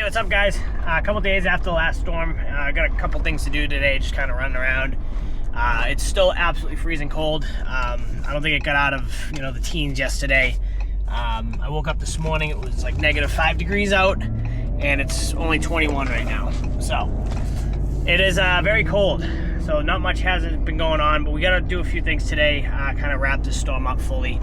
what's up, guys? A couple days after the last storm, I got a couple things to do today, just kind of running around. It's still absolutely freezing cold. I don't think it got out of, the teens yesterday. I woke up this morning, it was like -5 degrees out, and it's only 21 right now. So, it is very cold. So not much hasn't been going on, but we got to do a few things today, kind of wrap this storm up fully.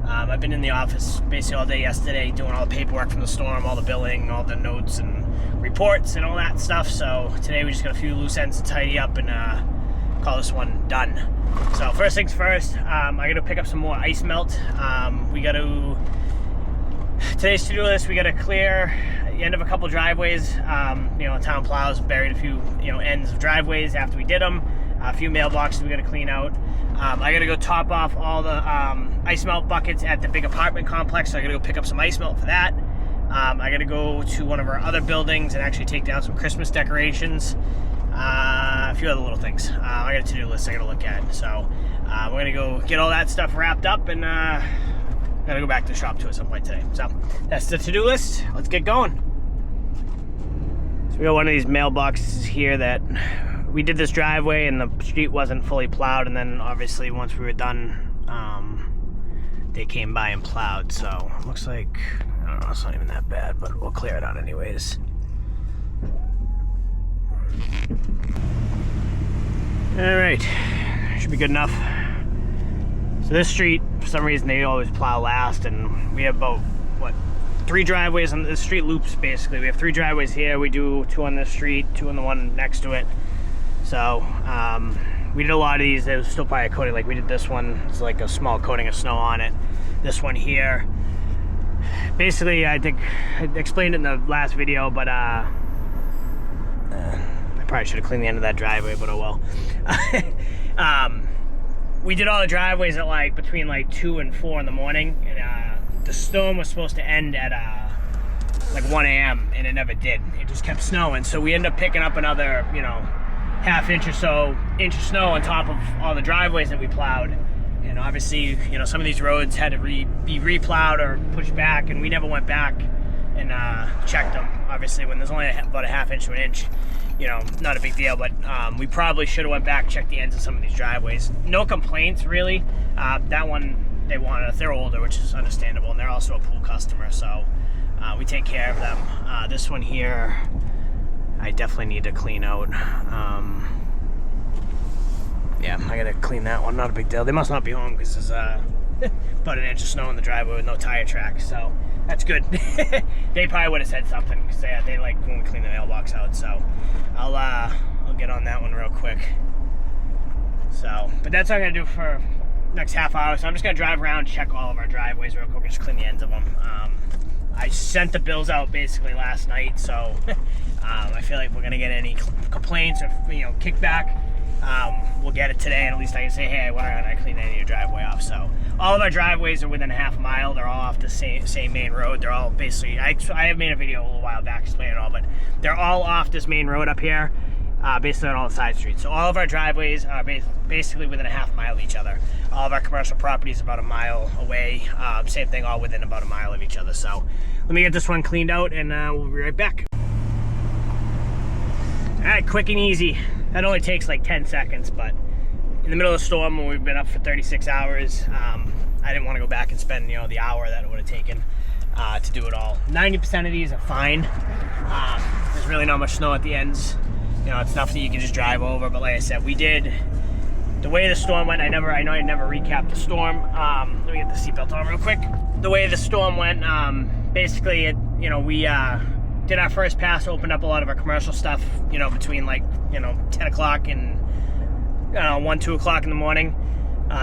I've been in the office basically all day yesterday doing all the paperwork from the storm, all the billing, all the notes and reports and all that stuff. So today we just got a few loose ends to tidy up and call this one done. So first things first, I got to pick up some more ice melt. Today's to-do list, we got to clear the end of a couple driveways. Town plows buried a few ends of driveways after we did them. A few mailboxes we got to clean out. I got to go top off all the ice melt buckets at the big apartment complex, so I got to go pick up some ice melt for that. I got to go to one of our other buildings and actually take down some Christmas decorations. A few other little things. I got a to-do list I got to look at. So we're going to go get all that stuff wrapped up and got to go back to the shop too at some point today. So that's the to-do list. Let's get going. So we got one of these mailboxes here that we did this driveway and the street wasn't fully plowed, and then obviously once we were done, they came by and plowed. So it looks like, I don't know, it's not even that bad, but we'll clear it out anyways. All right, should be good enough. So this street, for some reason, they always plow last, and we have about, 3 driveways on this street loops, basically. We have 3 driveways here. We do 2 on this street, 2 on the one next to it. So we did a lot of these. There's still probably a coating, like we did this one. It's like a small coating of snow on it. This one here, basically, I think I explained it in the last video, but I probably should have cleaned the end of that driveway, but oh well. We did all the driveways at between 2 and 4 in the morning, and the storm was supposed to end at 1 a.m. and it never did. It just kept snowing, so we ended up picking up another half inch or so of snow on top of all the driveways that we plowed. And obviously, some of these roads had to be replowed or pushed back, and we never went back and checked them. Obviously, when there's only about a half inch to an inch, not a big deal, but we probably should have went back, checked the ends of some of these driveways. No complaints, really. That one, they wanted us. They're older, which is understandable, and they're also a pool customer, so we take care of them. This one here, I definitely need to clean out. Yeah, I gotta clean that one. Not a big deal. They must not be home because there's about an inch of snow in the driveway with no tire tracks, so that's good. They probably would have said something because they like when we clean the mailbox out. So I'll get on that one real quick. So, but that's what I'm gonna do for next half hour. So I'm just gonna drive around, check all of our driveways real quick, and just clean the ends of them. I sent the bills out basically last night, so I feel like we're gonna get any complaints or kickback. We'll get it today, and at least I can say, hey, I went around and I cleaned any of your driveway off. So all of our driveways are within a half mile. They're all off the same main road. They're all basically, I have made a video a little while back explaining it all, but they're all off this main road up here, basically on all the side streets. So all of our driveways are basically within a half mile of each other. All of our commercial properties about a mile away. Same thing, all within about a mile of each other. So let me get this one cleaned out, and we'll be right back. All right, quick and easy. That only takes 10 seconds, but in the middle of the storm when we've been up for 36 hours, I didn't want to go back and spend, the hour that it would have taken to do it all. 90% of these are fine. There's really not much snow at the ends. It's stuff that you can just drive over, but like I said, we did, the way the storm went, I know I never recapped the storm. Let me get the seatbelt on real quick. The way the storm went, basically, we did our first pass, opened up a lot of our commercial stuff, between 10 o'clock and 1, 2 o'clock in the morning.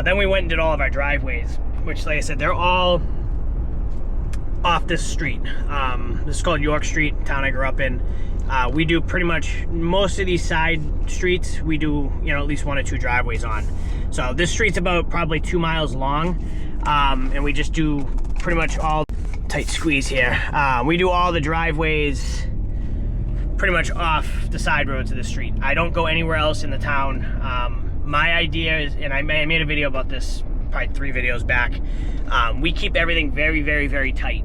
Then we went and did all of our driveways, which, like I said, they're all off this street. This is called York Street, town I grew up in. We do pretty much most of these side streets, we do, at least 1 or 2 driveways on. So this street's about probably 2 miles long, and we just do pretty much all, tight squeeze here. We do all the driveways pretty much off the side roads of the street. I don't go anywhere else in the town. My idea is, and I made a video about this probably 3 videos back, we keep everything very, very, very tight.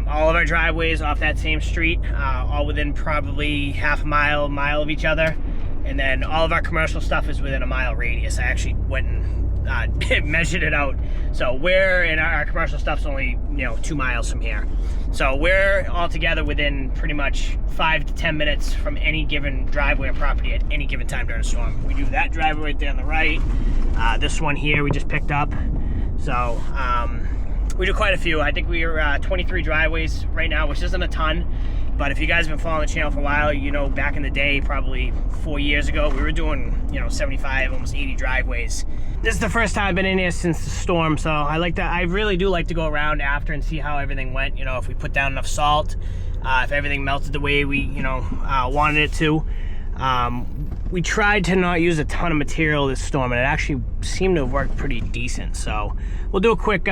All of our driveways off that same street, all within probably half a mile of each other. And then all of our commercial stuff is within a mile radius. I actually went and measured it out. So we're in our commercial stuff's only 2 miles from here. So we're all together within pretty much 5 to 10 minutes from any given driveway or property at any given time during a storm. We do that driveway right there on the right. This one here we just picked up. So we do quite a few. I think we are 23 driveways right now, which isn't a ton. But if you guys have been following the channel for a while, back in the day, probably 4 years ago, we were doing, 75, almost 80 driveways. This is the first time I've been in here since the storm, so I really do like to go around after and see how everything went. If we put down enough salt, if everything melted the way we, wanted it to. We tried to not use a ton of material this storm, and it actually seemed to have worked pretty decent. So we'll do a quick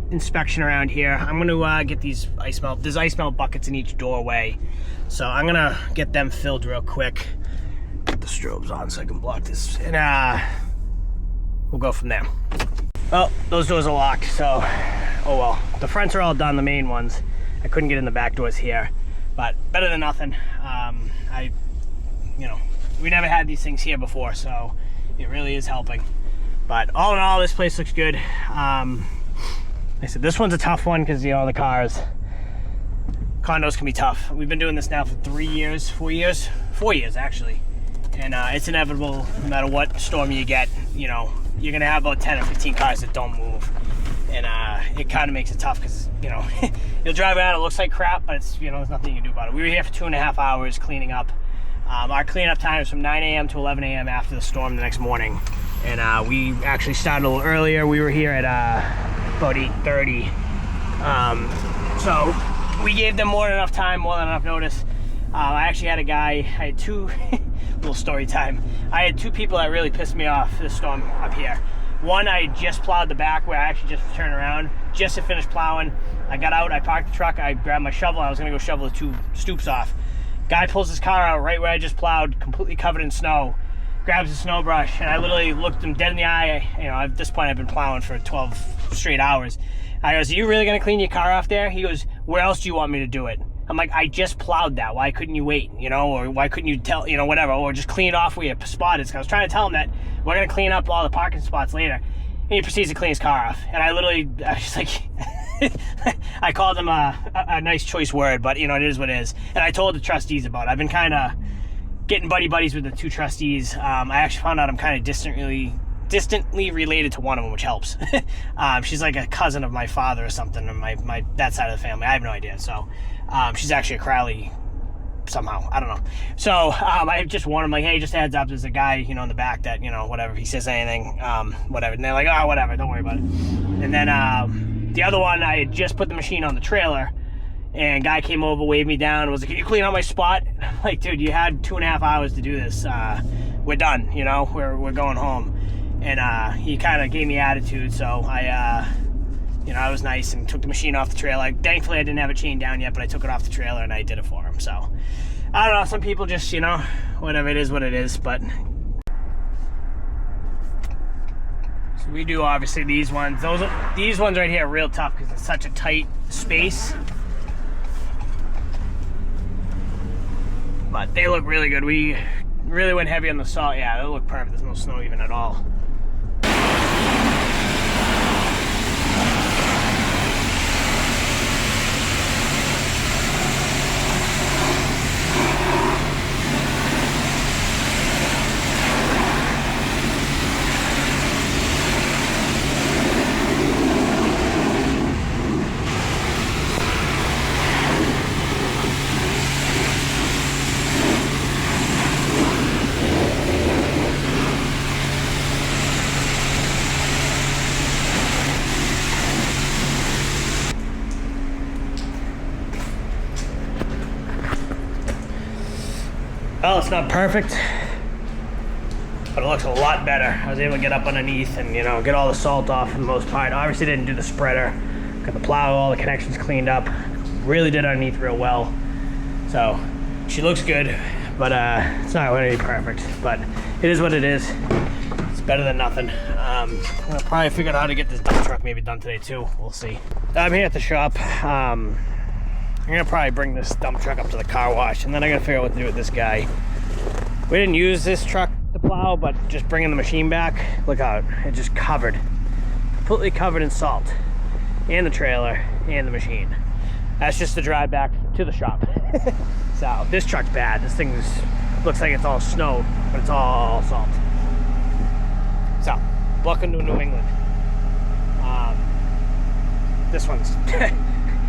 inspection around here. I'm going to get these there's ice melt buckets in each doorway. So I'm going to get them filled real quick. Put the strobes on so I can block this. And we'll go from there. Well, those doors are locked, so oh well. The fronts are all done, the main ones. I couldn't get in the back doors here, but better than nothing. We never had these things here before, so it really is helping. But all in all, this place looks good. Like I said, this one's a tough one because, the cars. Condos can be tough. We've been doing this now for 4 years actually. And it's inevitable, no matter what storm you get, you're gonna have about 10 or 15 cars that don't move. And it kind of makes it tough because, you'll drive around, it looks like crap, but it's, there's nothing you can do about it. We were here for 2.5 hours cleaning up. Our cleanup time is from 9 a.m. to 11 a.m. after the storm the next morning. And we actually started a little earlier. We were here at about 8:30. So we gave them more than enough notice. I actually had I had two, little story time. I had two people that really pissed me off this storm up here. One, I just plowed the back where I actually just turned around, just to finish plowing. I got out, I parked the truck, I grabbed my shovel, I was gonna go shovel the 2 stoops off. Guy pulls his car out right where I just plowed, completely covered in snow, grabs a snow brush, and I literally looked him dead in the eye. At this point I've been plowing for 12 straight hours. I goes, "Are you really gonna clean your car off there?" He goes, "Where else do you want me to do it?" I'm like, "I just plowed that. Why couldn't you wait? Or why couldn't you tell, whatever, or just clean it off where your spot is?" 'Cause I was trying to tell him that we're gonna clean up all the parking spots later. And he proceeds to clean his car off. And I was just like, I called him a nice choice word, but it is what it is. And I told the trustees about it. I've been kind of getting buddies with the 2 trustees. I actually found out I'm kind of distantly related to one of them, which helps. She's like a cousin of my father or something, on that side of the family. I have no idea. So she's actually a Crowley somehow. I don't know. So I just warned him, like, "Hey, just a heads up, there's a guy, in the back that, whatever, if he says anything, whatever." And they're like, "Oh, whatever, don't worry about it." And then the other one, I had just put the machine on the trailer, and guy came over, waved me down, and was like, "Can you clean out my spot?" I'm like, "Dude, you had 2.5 hours to do this. We're done, we're going home." And he kind of gave me attitude, so I was nice and took the machine off the trailer. Thankfully, I didn't have it chained down yet, but I took it off the trailer and I did it for him. So, I don't know, some people just, whatever, it is what it is, but. So we do, obviously, these ones. These ones right here are real tough because it's such a tight space. But they look really good. We really went heavy on the salt. Yeah, they look perfect. There's no snow even at all. Well, it's not perfect, but it looks a lot better. I was able to get up underneath and, get all the salt off for the most part. Obviously didn't do the spreader. Got the plow, all the connections cleaned up. Really did underneath real well. So, she looks good, but it's not going to be perfect. But it is what it is. It's better than nothing. I'm going to probably figure out how to get this dump truck maybe done today too. We'll see. I'm here at the shop. I'm gonna probably bring this dump truck up to the car wash, and then I gotta figure out what to do with this guy. We didn't use this truck to plow, but just bringing the machine back, look out, it's just covered, completely covered in salt, and the trailer, and the machine. That's just the drive back to the shop. So this truck's bad. This thing looks like it's all snow, but it's all salt. So, welcome to New England. This one's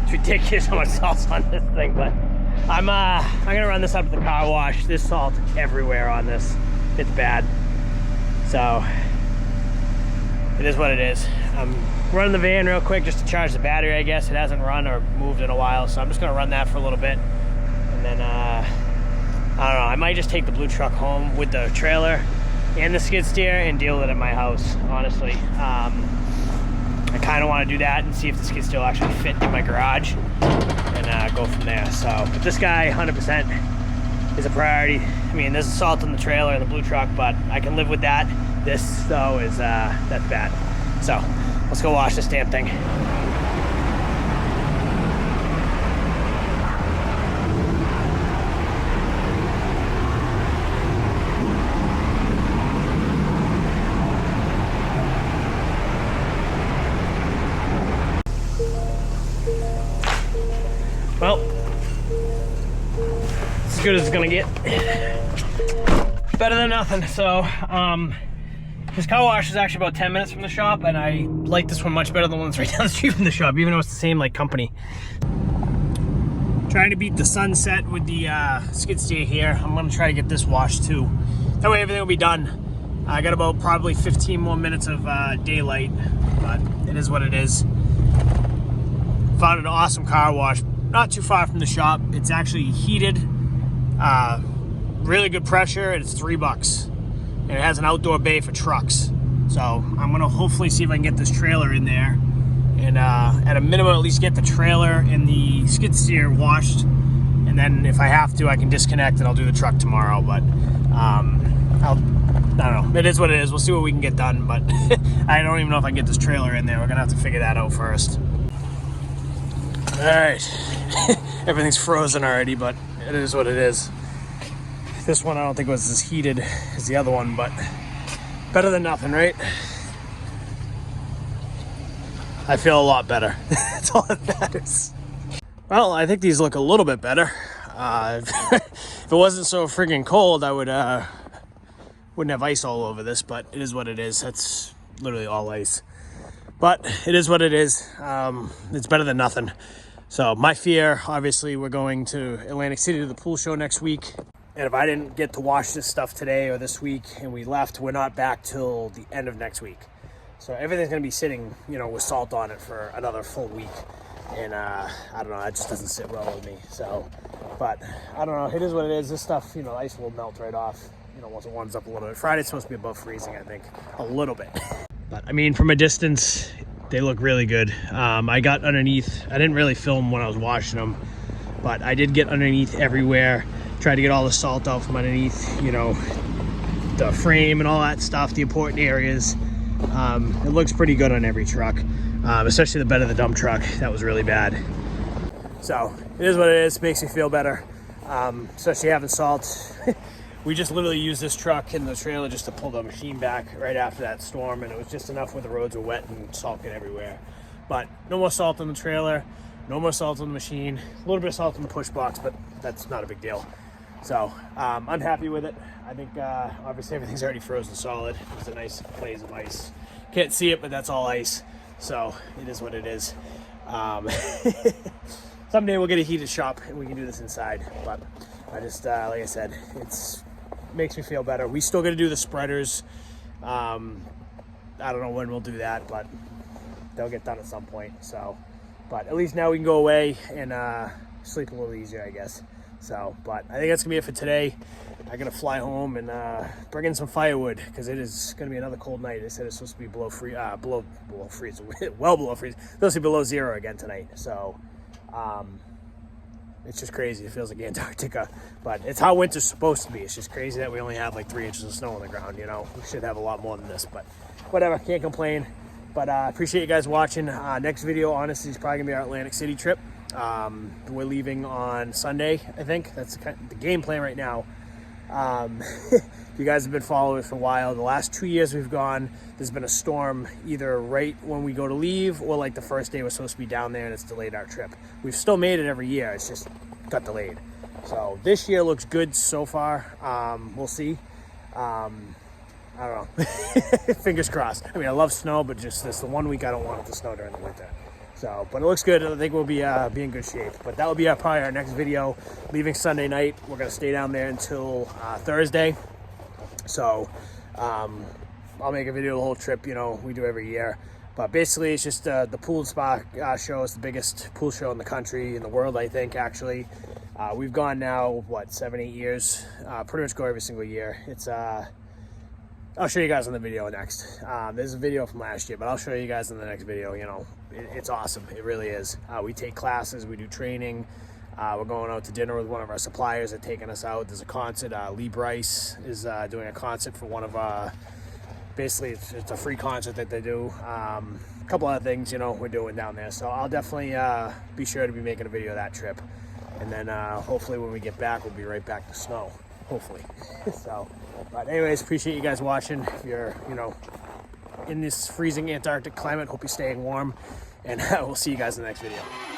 it's ridiculous how much salt's on this thing, but I'm gonna run this up to the car wash. There's salt everywhere on this. It's bad. So it is what it is. I'm running the van real quick just to charge the battery, I guess. It hasn't run or moved in a while, so I'm just gonna run that for a little bit. And then I don't know, I might just take the blue truck home with the trailer and the skid steer and deal with it at my house, honestly. I kind of want to do that and see if the skid steer will actually fit in my garage and go from there. So, but this guy 100% is a priority. I mean, there's salt in the trailer and the blue truck, but I can live with that. This though is that's bad. So let's go wash this damn thing. Well, it's as good as it's gonna get. Better than nothing. So, this car wash is actually about 10 minutes from the shop, and I like this one much better than the one that's right down the street from the shop, even though it's the same like company. Trying to beat the sunset with the skid steer here. I'm gonna try to get this washed too. That way everything will be done. I got about probably 15 more minutes of daylight, but it is what it is. Found an awesome car wash not too far from the shop. It's actually heated, really good pressure, and it's $3. And it has an outdoor bay for trucks. So I'm gonna hopefully see if I can get this trailer in there, and at a minimum at least get the trailer and the skid steer washed. And then if I have to, I can disconnect and I'll do the truck tomorrow. But I don't know, it is what it is. We'll see what we can get done, but I don't even know if I can get this trailer in there. We're gonna have to figure that out first. All right, everything's frozen already, but it is what it is. This one I don't think was as heated as the other one, but better than nothing, right? I feel a lot better. That's all that matters. Well, I think these look a little bit better. If it wasn't so freaking cold, I wouldn't have ice all over this, but it is what it is. That's literally all ice. But it is what it is. It's better than nothing. So my fear, obviously, we're going to Atlantic City to the pool show next week. And if I didn't get to wash this stuff today or this week and we left, we're not back till the end of next week. So everything's going to be sitting, you know, with salt on it for another full week. And I don't know, that just doesn't sit well with me. So, but I don't know, it is what it is. This stuff, you know, the ice will melt right off, you know, once it warms up a little bit. Friday's supposed to be above freezing, I think, a little bit. But I mean, from a distance, they look really good. I got underneath. I didn't really film when I was washing them, but I did get underneath everywhere. Tried to get all the salt out from underneath, you know, the frame and all that stuff, the important areas. It looks pretty good on every truck, especially the bed of the dump truck. That was really bad. So it is what it is. Makes me feel better, especially having salt. We just literally used this truck and the trailer just to pull the machine back right after that storm, and it was just enough where the roads were wet and salt get everywhere. But no more salt on the trailer, no more salt on the machine, a little bit of salt in the push box, but that's not a big deal. So I'm happy with it. I think obviously everything's already frozen solid. It's a nice blaze of ice. Can't see it, but that's all ice. So it is what it is. Someday we'll get a heated shop and we can do this inside. But I just, like I said, it's makes me feel better. We still got to do the spreaders. I don't know when we'll do that, but they'll get done at some point. So, but at least now we can go away and sleep a little easier, I guess. So, but I think that's gonna be it for today. I'm gonna fly home and bring in some firewood because it is gonna be another cold night. They said it's supposed to be below freeze, well below freeze. It's supposed to be below zero again tonight. So, it's just crazy. It feels like Antarctica, but it's how winter's supposed to be. It's just crazy that we only have like 3 inches of snow on the ground. You know, we should have a lot more than this, but whatever. Can't complain. But appreciate you guys watching. Next video, honestly, is probably gonna be our Atlantic City trip. We're leaving on Sunday, I think. That's the game plan right now. If you guys have been following us for a while, the last 2 years we've gone, there's been a storm either right when we go to leave or like the first day we're supposed to be down there and it's delayed our trip. We've still made it every year, it's just got delayed. So this year looks good so far. We'll see. I don't know. Fingers crossed. I mean, I love snow, but just this the 1 week I don't want it to snow during the winter. So, but it looks good. I think we'll be in good shape. But that will be probably our next video. Leaving Sunday night. We're going to stay down there until Thursday. So, I'll make a video of the whole trip, you know, we do every year. But basically, it's just the pool and spa show. Is the biggest pool show in the country, in the world, I think, actually. We've gone now, what, 7-8 years? Pretty much go every single year. It's... I'll show you guys in the video next. There's a video from last year, but I'll show you guys in the next video. You know, it's awesome. It really is. We take classes, we do training. We're going out to dinner with one of our suppliers that taking us out. There's a concert. Lee Bryce is doing a concert for one of basically it's a free concert that they do. A couple other things, you know, we're doing down there. So I'll definitely be sure to be making a video of that trip. And then hopefully when we get back, we'll be right back to snow. Hopefully. So, but anyways, appreciate you guys watching. If you're, you know, in this freezing Antarctic climate, hope you're staying warm, and we'll see you guys in the next video.